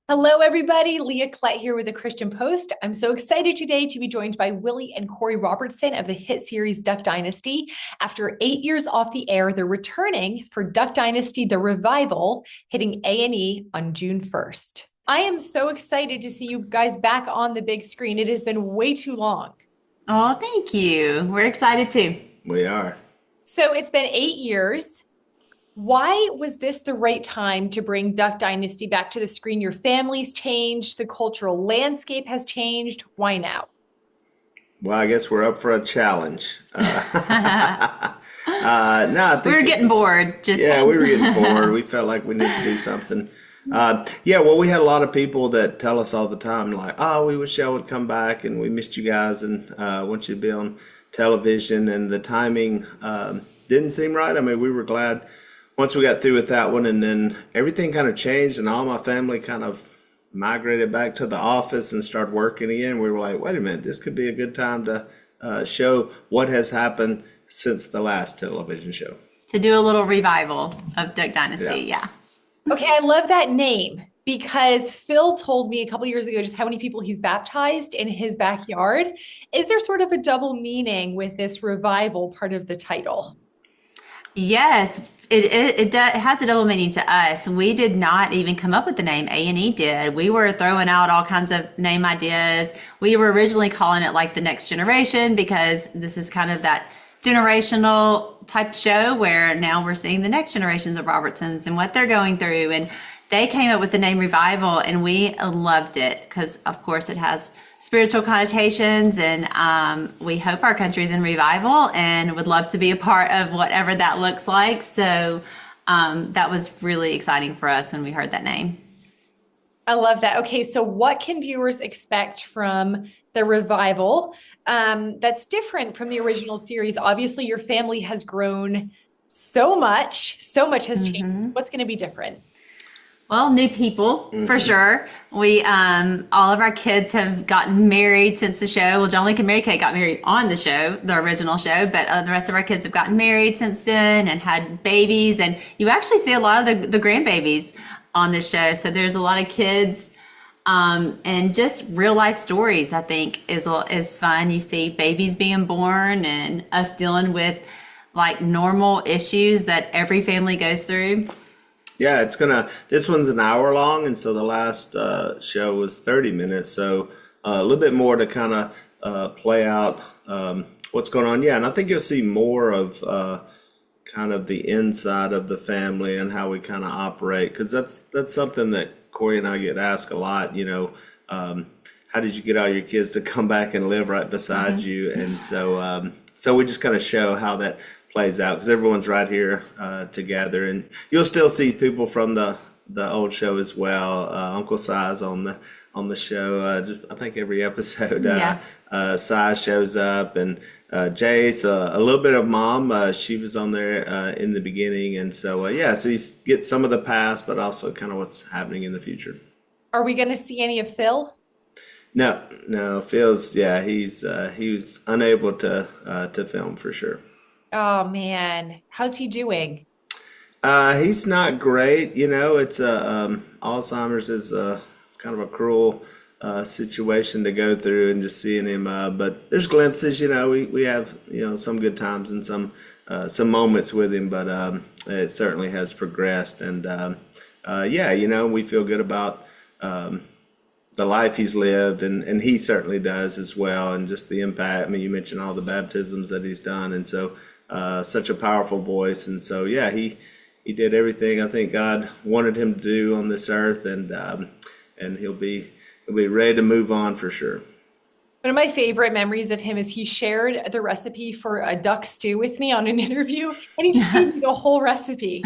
Hello, everybody. Leah Klett here with the Christian Post. I'm so excited today to be joined by Willie and Korie Robertson of the hit series Duck Dynasty. After 8 years off the air, they're returning for Duck Dynasty, the revival, hitting A&E on June 1st. I am so excited to see you guys back on the big screen. It has been way too long. Oh, thank you. We're excited too. We are. So it's been 8 years. Why was this the right time to bring Duck Dynasty back to the screen? Your family's changed, the cultural landscape has changed. Why now? Well, I guess we're up for a challenge. No, I We think were it getting was- bored. Yeah, we were getting bored. We felt like we needed to do something. Yeah, well, we had a lot of people that tell us all the time, like, "Oh, we wish y'all would come back, and we missed you guys, and want you to be on television." And the timing didn't seem right. I mean, we were glad once we got through with that one, and then everything kind of changed, and all my family kind of migrated back to the office and started working again. We were like, wait a minute, this could be a good time to show what has happened since the last television show. To do a little revival of Duck Dynasty. Yeah. Okay, I love that name because Phil told me a couple years ago just how many people he's baptized in his backyard. Is there sort of a double meaning with this revival part of the title? Yes, it has a double meaning to us. We did not even come up with the name. A&E did. We were throwing out all kinds of name ideas. We were originally calling it like the next generation because this is kind of that generational type show where now we're seeing the next generations of Robertsons and what they're going through. And they came up with the name Revival, and we loved it because, of course, it has spiritual connotations, and we hope our country's in revival and would love to be a part of whatever that looks like. So that was really exciting for us when we heard that name. I love that. Okay, so what can viewers expect from the revival that's different from the original series? Obviously, your family has grown so much has changed. What's going to be different? Well, new people for sure. We all of our kids have gotten married since the show. Well, John Link and Mary Kate got married on the show, the original show, but the rest of our kids have gotten married since then and had babies. And you actually see a lot of the grandbabies on this show. So there's a lot of kids and just real life stories. I think is fun. You see babies being born and us dealing with like normal issues that every family goes through. Yeah, this one's an hour long, and so the last show was 30 minutes, so a little bit more to kind of play out what's going on. Yeah, and I think you'll see more of kind of the inside of the family and how we kind of operate, because that's something that Korie and I get asked a lot, how did you get all your kids to come back and live right beside you? And so we just kind of show how that plays out because everyone's right here together, and you'll still see people from the old show as well. Uncle Si's on the show. Just I think every episode, Si shows up, and Jace, a little bit of Mom. She was on there in the beginning, and so so you get some of the past, but also kind of what's happening in the future. Are we going to see any of Phil? No, Phil's he was unable to film for sure. Oh man, how's he doing? He's not great. It's Alzheimer's is it's kind of a cruel situation to go through, and just seeing him. But there's glimpses. We have some good times and some moments with him, but it certainly has progressed. And we feel good about the life he's lived, and he certainly does as well, and just the impact. I mean, you mentioned all the baptisms that he's done, and so. Such a powerful voice, and so he did everything I think God wanted him to do on this earth, and he'll be ready to move on for sure. One of my favorite memories of him is he shared the recipe for a duck stew with me on an interview, and he just gave me the whole recipe.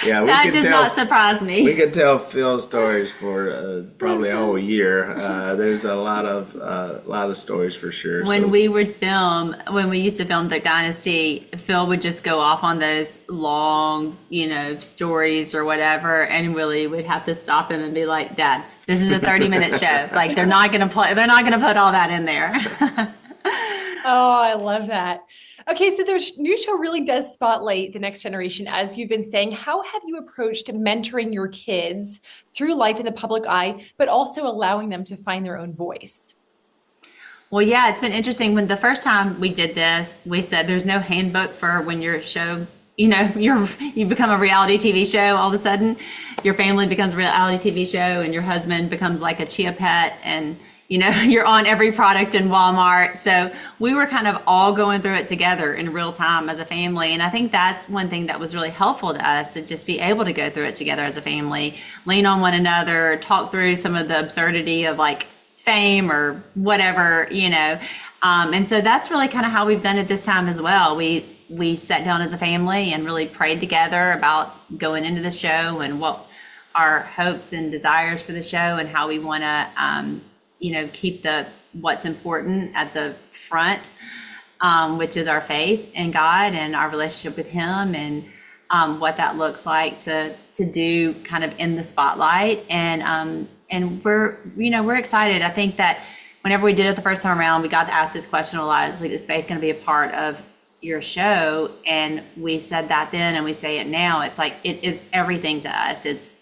Yeah, That does not surprise me. We could tell Phil stories for probably a whole year. There's a lot of stories for sure. When we used to film Duck Dynasty, Phil would just go off on those long, stories or whatever, and Willie would have to stop him and be like, "Dad, this is a 30-minute show. Like they're not gonna put all that in there." Oh, I love that. Okay, so the new show really does spotlight the next generation, as you've been saying. How have you approached mentoring your kids through life in the public eye, but also allowing them to find their own voice? Well, yeah, it's been interesting. When the first time we did this, we said there's no handbook for when your show, you become a reality TV show. All of a sudden, your family becomes a reality TV show, and your husband becomes like a chia pet, and you're on every product in Walmart. So we were kind of all going through it together in real time as a family. And I think that's one thing that was really helpful to us, to just be able to go through it together as a family, lean on one another, talk through some of the absurdity of like fame or whatever, and so that's really kind of how we've done it this time as well. We sat down as a family and really prayed together about going into the show and what our hopes and desires for the show, and how we want to keep what's important at the front, which is our faith in God and our relationship with Him, and what that looks like to do kind of in the spotlight. And we're excited. I think that whenever we did it the first time around, we got asked this question a lot: is like, is faith going to be a part of your show? And we said that then, and we say it now. It's like, it is everything to us. It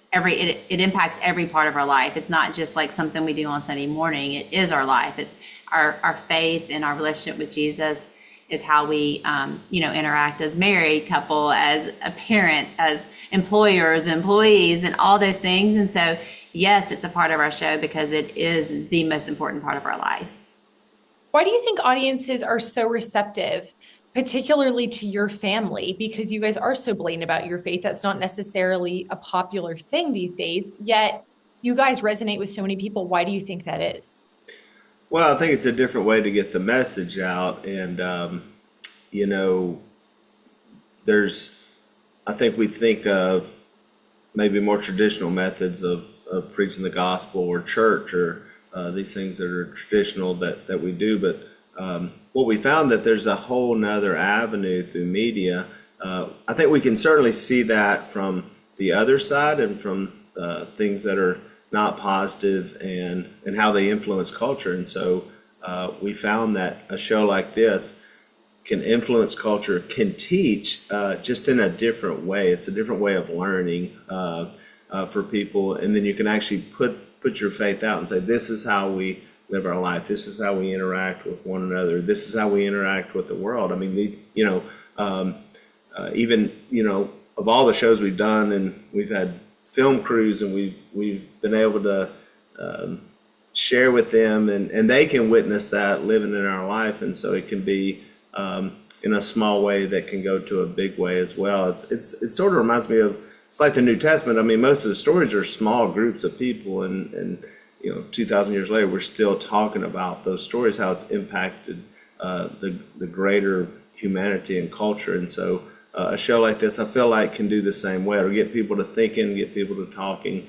impacts every part of our life. It's not just like something we do on Sunday morning. It is our life. It's our faith and our relationship with Jesus is how we interact as married couple, as parents, as employers, employees, and all those things. And so yes, it's a part of our show because it is the most important part of our life. Why do you think audiences are so receptive, particularly to your family? Because you guys are so blatant about your faith. That's not necessarily a popular thing these days, yet you guys resonate with so many people. Why do you think that is? Well, I think it's a different way to get the message out. And, I think we think of maybe more traditional methods of preaching the gospel or church or these things that are traditional that we do. But what we found that there's a whole nother avenue through media. I think we can certainly see that from the other side and from things that are not positive and how they influence culture. And so we found that a show like this can influence culture, can teach just in a different way. It's a different way of learning for people. And then you can actually put your faith out and say, this is how we live our life. This is how we interact with one another. This is how we interact with the world. I mean, even of all the shows we've done, and we've had film crews, and we've been able to share with them, and they can witness that living in our life. And so it can be in a small way that can go to a big way as well. It sort of reminds me of, it's like the New Testament. I mean, most of the stories are small groups of people, and 2,000 years later, we're still talking about those stories, how it's impacted the greater humanity and culture. And so a show like this, I feel like, can do the same way. It'll get people to thinking, get people to talking,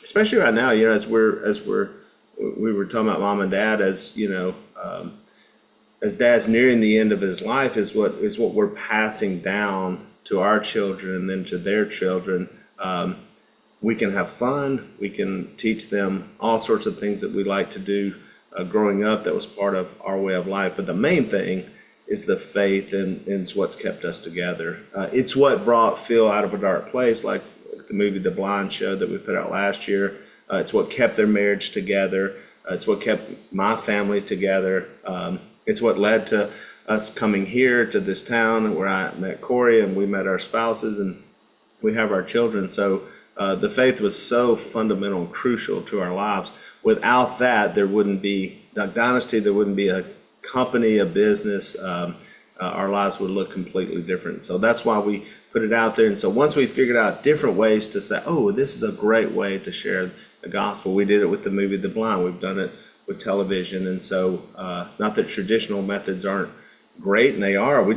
especially right now. As we were talking about mom and dad, as dad's nearing the end of his life, is what we're passing down to our children and then to their children. We can have fun. We can teach them all sorts of things that we like to do growing up that was part of our way of life. But the main thing is the faith, and it's what's kept us together. It's what brought Phil out of a dark place, like the movie The Blind Show that we put out last year. It's what kept their marriage together. It's what kept my family together. It's what led to us coming here to this town where I met Korie, and we met our spouses, and we have our children. So the faith was so fundamental and crucial to our lives. Without that, there wouldn't be Duck Dynasty. There wouldn't be a company, a business. Our lives would look completely different. So that's why we put it out there. And so once we figured out different ways to say, oh, this is a great way to share the gospel, we did it with the movie The Blind. We've done it with television. And so not that traditional methods aren't great, and they are. We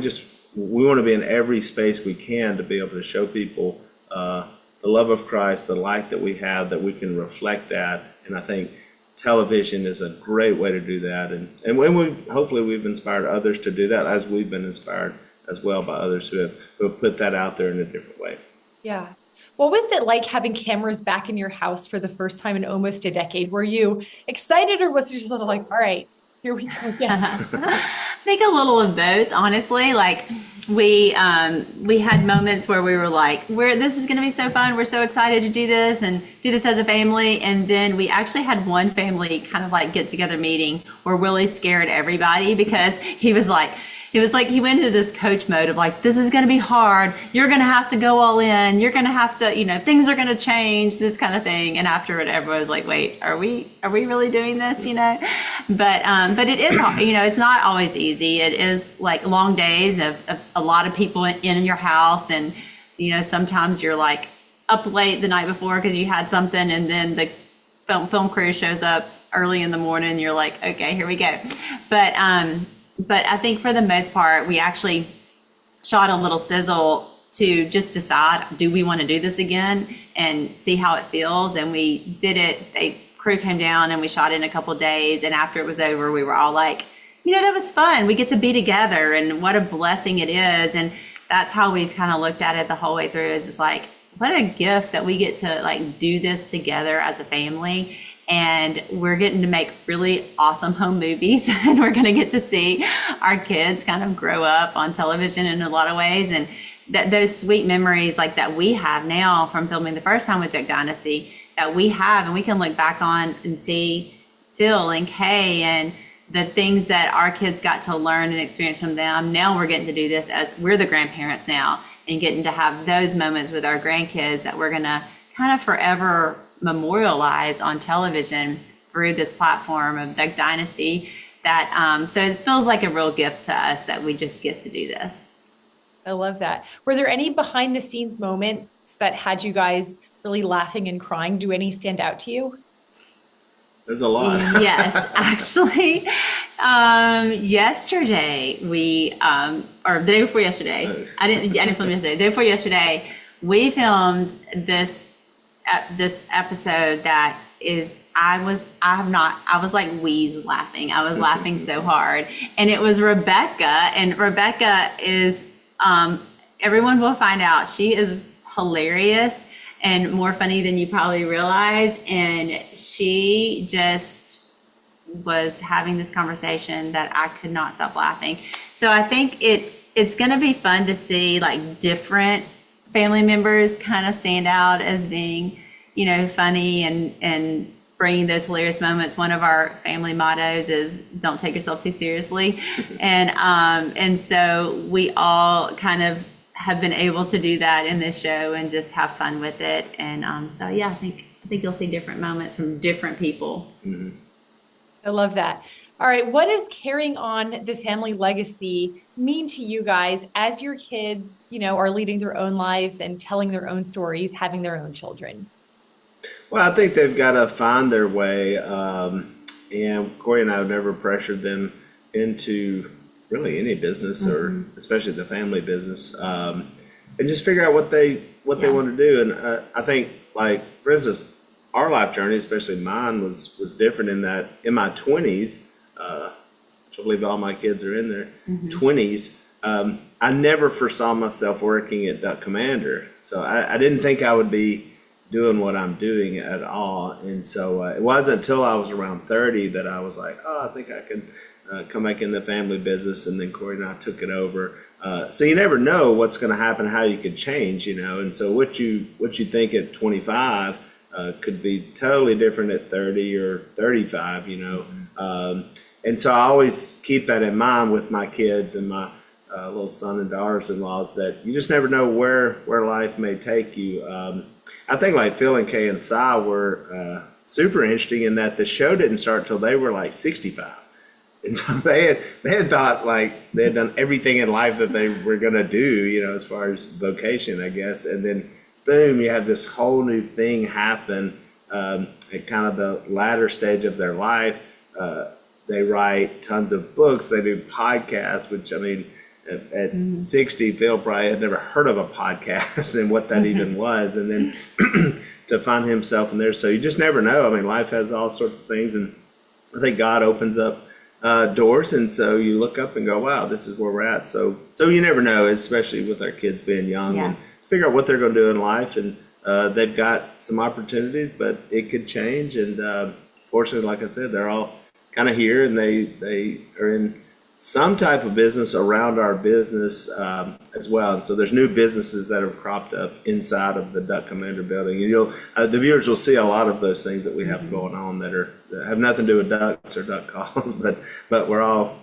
want to be in every space we can to be able to show people the love of Christ, the light that we have, that we can reflect that. And I think television is a great way to do that. And when hopefully we've inspired others to do that, as we've been inspired as well by others who have put that out there in a different way. Yeah. What was it like having cameras back in your house for the first time in almost a decade? Were you excited, or was it just sort of like, all right, Here we go. Yeah. I think a little of both, honestly. Like we had moments where we were like, this is going to be so fun. We're so excited to do this and do this as a family. And then we actually had one family kind of like get together meeting where Willie scared everybody because he went into this coach mode of like, this is going to be hard. You're going to have to go all in. You're going to have to, things are going to change, this kind of thing. And after it, everyone was like, wait, are we really doing this? But it is, it's not always easy. It is like long days of a lot of people in your house. And, sometimes you're like up late the night before because you had something. And then the film crew shows up early in the morning. You're like, okay, here we go. But I think for the most part, we actually shot a little sizzle to just decide, do we want to do this again and see how it feels? And we did it. The crew came down and we shot it in a couple of days. And after it was over, we were all like, that was fun. We get to be together and what a blessing it is. And that's how we've kind of looked at it the whole way through, is just like, what a gift that we get to like do this together as a family. And we're getting to make really awesome home movies, and we're going to get to see our kids kind of grow up on television in a lot of ways. And those sweet memories like that we have now from filming the first time with Duck Dynasty that we have, and we can look back on and see Phil and Kay and the things that our kids got to learn and experience from them. Now we're getting to do this as we're the grandparents now and getting to have those moments with our grandkids that we're going to kind of forever memorialize on television through this platform of Duck Dynasty. So it feels like a real gift to us that we just get to do this. I love that. Were there any behind the scenes moments that had you guys really laughing and crying? Do any stand out to you? There's a lot. Yes, actually, yesterday or the day before yesterday, I didn't film yesterday. The day before yesterday, we filmed this episode that is, I was like wheeze laughing. I was laughing so hard. And it was Rebecca, and Rebecca is, everyone will find out, she is hilarious and more funny than you probably realize. And she just was having this conversation that I could not stop laughing. So I think it's going to be fun to see like different family members kind of stand out as being, funny and bringing those hilarious moments. One of our family mottos is "Don't take yourself too seriously," and so we all kind of have been able to do that in this show and just have fun with it. And so yeah, I think you'll see different moments from different people. Mm-hmm. I love that. All right. What does carrying on the family legacy mean to you guys as your kids, are leading their own lives and telling their own stories, having their own children? Well, I think they've got to find their way. And Korie and I have never pressured them into really any business, or especially the family business, and just figure out what they want to do. And I think, like, for instance, our life journey, especially mine, was different in that in my 20s, which I believe all my kids are in their 20s, I never foresaw myself working at Duck Commander. So I didn't think I would be doing what I'm doing at all. And so it wasn't until I was around 30 that I was like, I think I could come back in the family business. And then Korie and I took it over. So you never know what's going to happen, how you could change, And so what you think at 25 could be totally different at 30 or 35, and so I always keep that in mind with my kids and my little son and daughters-in-laws, that you just never know where life may take you. I think like Phil and Kay and Cy were super interesting in that the show didn't start till they were like 65. And so they had thought like they had done everything in life that they were going to do, as far as vocation, I guess. And then boom, you have this whole new thing happen at kind of the latter stage of their life. They write tons of books. They do podcasts, which, I mean, at 60, Phil probably had never heard of a podcast and what that even was. And then to find himself in there. So you just never know. I mean, life has all sorts of things. And I think God opens up doors. And so you look up and go, wow, this is where we're at. So you never know, especially with our kids being young. Yeah. And figure out what they're going to do in life. And they've got some opportunities, but it could change. And fortunately, like I said, they're all kind of here, and they are in some type of business around our business as well. And so there's new businesses that have cropped up inside of the Duck Commander building. And the viewers will see a lot of those things that we have going on that have nothing to do with ducks or duck calls, but we're all,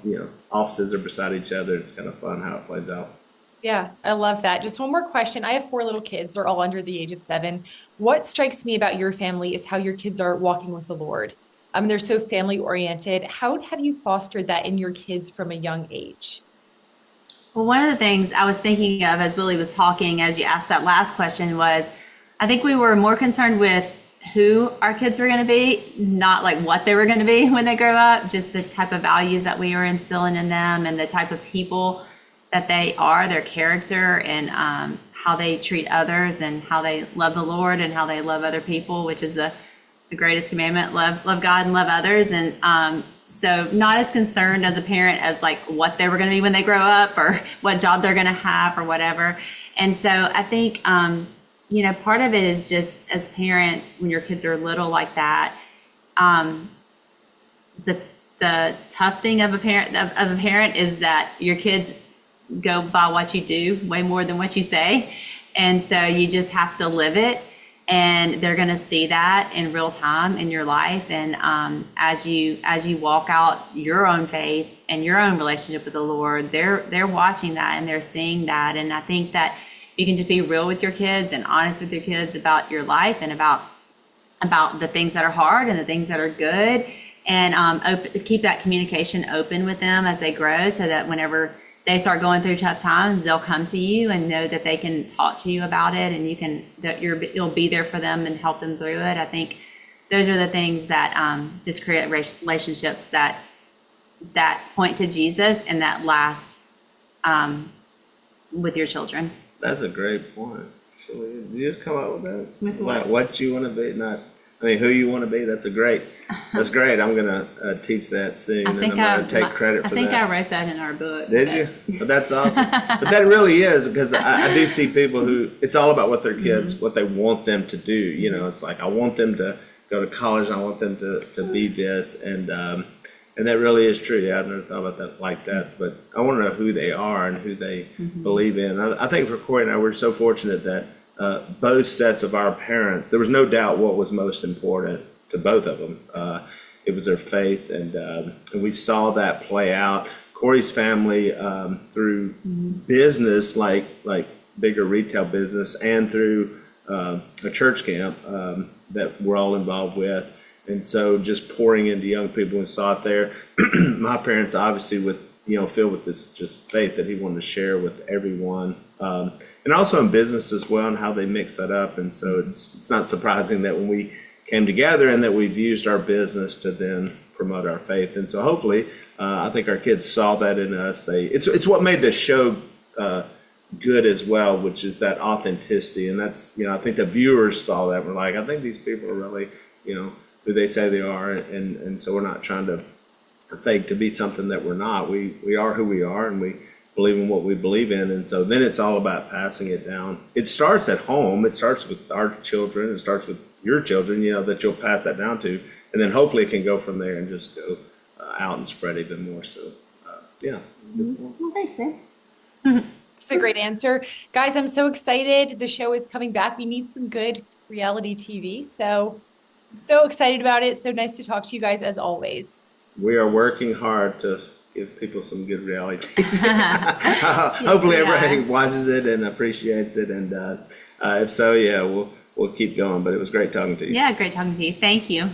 offices are beside each other. It's kind of fun how it plays out. Yeah, I love that. Just one more question. I have 4 little kids. They're all under the age of 7. What strikes me about your family is how your kids are walking with the Lord. They're so family oriented. How have you fostered that in your kids from a young age? Well, one of the things I was thinking of as Willie was talking, as you asked that last question, was I think we were more concerned with who our kids were going to be, not like what they were going to be when they grow up, just the type of values that we were instilling in them and the type of people that they are, their character, and how they treat others and how they love the Lord and how they love other people, which is the greatest commandment, love God and love others. And so not as concerned as a parent as like what they were going to be when they grow up or what job they're going to have or whatever. And so I think, part of it is just as parents, when your kids are little like that, the tough thing of a parent is that your kids go by what you do way more than what you say. And so you just have to live it. And they're going to see that in real time in your life. And as you walk out your own faith and your own relationship with the Lord, they're watching that and they're seeing that. And I think that you can just be real with your kids and honest with your kids about your life and about the things that are hard and the things that are good, and keep that communication open with them as they grow, so that whenever they start going through tough times, they'll come to you and know that they can talk to you about it, and you'll be there for them and help them through it. I think those are the things that just create relationships that point to Jesus and that last with your children. That's a great point. So, did you just come up with that? With like what you want to be, who you want to be. That's great. I'm gonna teach that soon, and I'm gonna take credit for that. I think I wrote that in our book. Did you? But that's awesome. But that really is, because I do see people who, it's all about what their kids, what they want them to do. It's like, I want them to go to college, and I want them to be this, and that really is true. Yeah, I've never thought about that like that, but I want to know who they are and who they believe in. I think for Korie and I, we're so fortunate that both sets of our parents, there was no doubt what was most important to both of them. It was their faith, and we saw that play out. Korie's family, through business, like bigger retail business, and through a church camp that we're all involved with. And so just pouring into young people, and saw it there. My parents, obviously, filled with this just faith that he wanted to share with everyone. And also in business as well, and how they mix that up. And so it's not surprising that when we came together, and that we've used our business to then promote our faith. And so hopefully, I think our kids saw that in us. It's what made the show good as well, which is that authenticity. And that's, I think the viewers saw that. We're like, I think these people are really, who they say they are. And so we're not trying to fake to be something that we're not. We are who we are, and we believe in what we believe in. And so then it's all about passing it down. It starts at home. It starts with our children. It starts with your children, that you'll pass that down to. And then hopefully it can go from there and just go out and spread even more. So, yeah. Well, thanks, man. It's a great answer. Guys, I'm so excited. The show is coming back. We need some good reality TV. So excited about it. So nice to talk to you guys as always. We are working hard to give people some good reality TV. Hopefully everybody watches it and appreciates it. And if so, yeah, we'll keep going. But it was great talking to you. Yeah, great talking to you. Thank you.